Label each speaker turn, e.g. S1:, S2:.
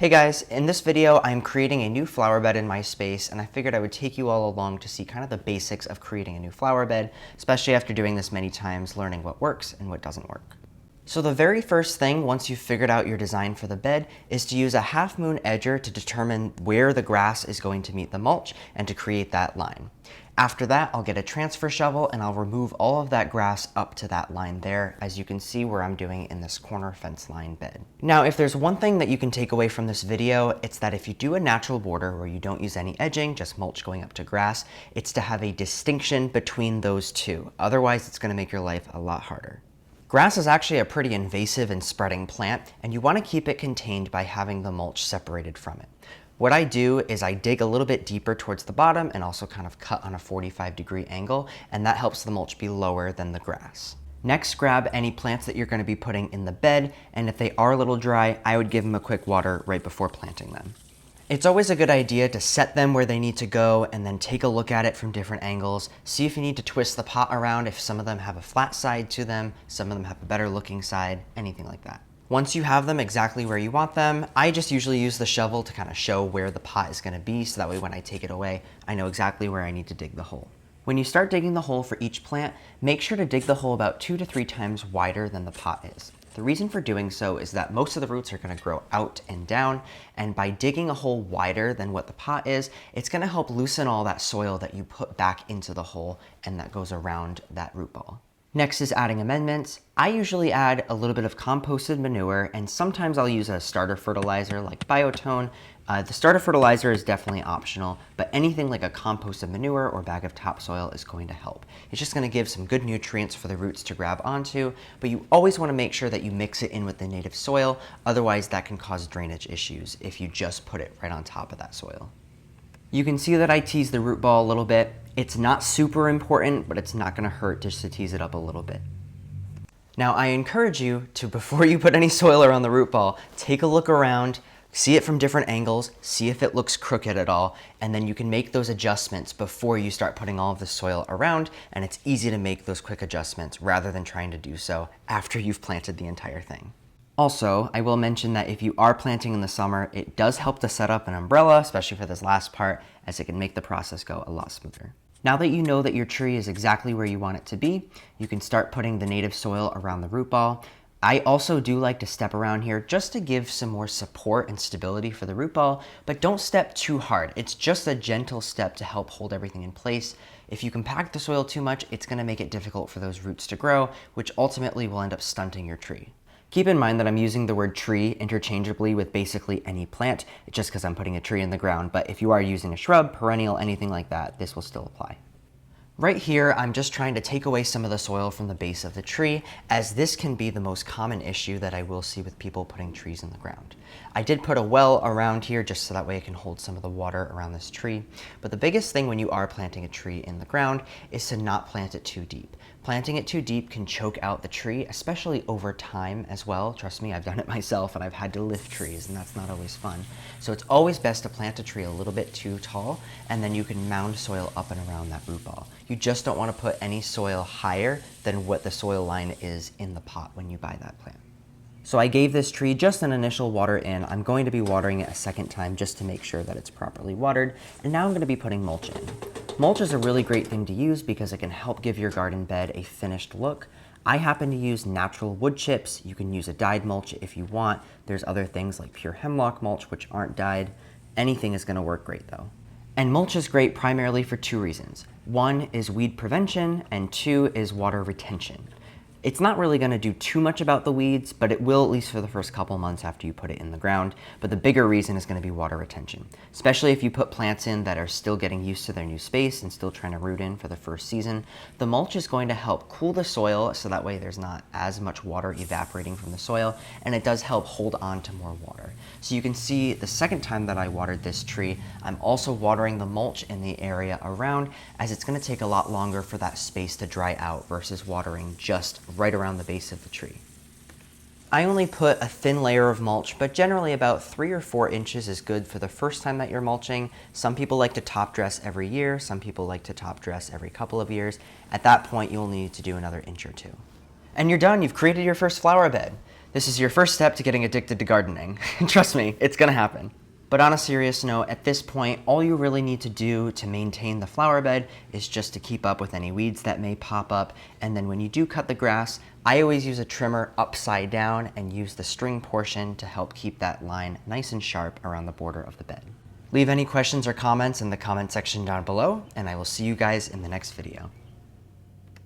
S1: Hey guys, in this video I'm creating a new flower bed in my space, and I figured I would take you all along to see kind of the basics of creating a new flower bed, especially after doing this many times, learning what works and what doesn't work. So the very first thing, once you've figured out your design for the bed, is to use a half moon edger to determine where the grass is going to meet the mulch and to create that line. After that, I'll get a transfer shovel and I'll remove all of that grass up to that line there, as you can see where I'm doing in this corner fence line bed. Now, if there's one thing that you can take away from this video, it's that if you do a natural border where you don't use any edging, just mulch going up to grass, it's to have a distinction between those two. Otherwise, it's gonna make your life a lot harder. Grass is actually a pretty invasive and spreading plant, and you want to keep it contained by having the mulch separated from it. What I do is I dig a little bit deeper towards the bottom and also kind of cut on a 45-degree angle, and that helps the mulch be lower than the grass. Next, grab any plants that you're going to be putting in the bed, and if they are a little dry, I would give them a quick water right before planting them. It's always a good idea to set them where they need to go and then take a look at it from different angles. See if you need to twist the pot around, if some of them have a flat side to them, some of them have a better looking side, anything like that. Once you have them exactly where you want them, I just usually use the shovel to kind of show where the pot is going to be, so that way when I take it away, I know exactly where I need to dig the hole. When you start digging the hole for each plant, make sure to dig the hole about 2 to 3 times wider than the pot is. The reason for doing so is that most of the roots are going to grow out and down, and by digging a hole wider than what the pot is, it's going to help loosen all that soil that you put back into the hole and that goes around that root ball. Next is adding amendments. I usually add a little bit of composted manure, and sometimes I'll use a starter fertilizer like Biotone. The starter fertilizer is definitely optional, but anything like a composted manure or bag of topsoil is going to help. It's just going to give some good nutrients for the roots to grab onto, but you always want to make sure that you mix it in with the native soil, otherwise that can cause drainage issues if you just put it right on top of that soil. You can see that I tease the root ball a little bit. It's not super important, but it's not going to hurt just to tease it up a little bit. Now, I encourage you to, before you put any soil around the root ball, take a look around, see it from different angles, see if it looks crooked at all, and then you can make those adjustments before you start putting all of the soil around, and it's easy to make those quick adjustments rather than trying to do so after you've planted the entire thing. Also, I will mention that if you are planting in the summer, it does help to set up an umbrella, especially for this last part, as it can make the process go a lot smoother. Now that you know that your tree is exactly where you want it to be, you can start putting the native soil around the root ball. I also do like to step around here just to give some more support and stability for the root ball, but don't step too hard. It's just a gentle step to help hold everything in place. If you compact the soil too much, it's going to make it difficult for those roots to grow, which ultimately will end up stunting your tree. Keep in mind that I'm using the word tree interchangeably with basically any plant, just because I'm putting a tree in the ground, but if you are using a shrub, perennial, anything like that, this will still apply. Right here, I'm just trying to take away some of the soil from the base of the tree, as this can be the most common issue that I will see with people putting trees in the ground. I did put a well around here just so that way it can hold some of the water around this tree, but the biggest thing when you are planting a tree in the ground is to not plant it too deep. Planting it too deep can choke out the tree, especially over time as well. Trust me, I've done it myself and I've had to lift trees, and that's not always fun. So it's always best to plant a tree a little bit too tall, and then you can mound soil up and around that root ball. You just don't want to put any soil higher than what the soil line is in the pot when you buy that plant. So I gave this tree just an initial water in. I'm going to be watering it a second time just to make sure that it's properly watered, and now I'm going to be putting mulch in. Mulch is a really great thing to use because it can help give your garden bed a finished look. I happen to use natural wood chips. You can use a dyed mulch if you want. There's other things like pure hemlock mulch which aren't dyed. Anything is going to work great though. And mulch is great primarily for 2 reasons. 1 is weed prevention, and 2 is water retention. It's not really going to do too much about the weeds, but it will at least for the first couple months after you put it in the ground. But the bigger reason is going to be water retention, especially if you put plants in that are still getting used to their new space and still trying to root in for the first season. The mulch is going to help cool the soil so that way there's not as much water evaporating from the soil, and it does help hold on to more water. So you can see the second time that I watered this tree, I'm also watering the mulch in the area around, as it's going to take a lot longer for that space to dry out versus watering just right around the base of the tree. I only put a thin layer of mulch, but generally about 3 or 4 inches is good for the first time that you're mulching. Some people like to top dress every year, some people like to top dress every couple of years. At that point, you'll need to do another inch or 2. And you're done, you've created your first flower bed. This is your first step to getting addicted to gardening. Trust me, it's gonna happen. But on a serious note, at this point, all you really need to do to maintain the flower bed is just to keep up with any weeds that may pop up. And then when you do cut the grass, I always use a trimmer upside down and use the string portion to help keep that line nice and sharp around the border of the bed. Leave any questions or comments in the comment section down below, and I will see you guys in the next video.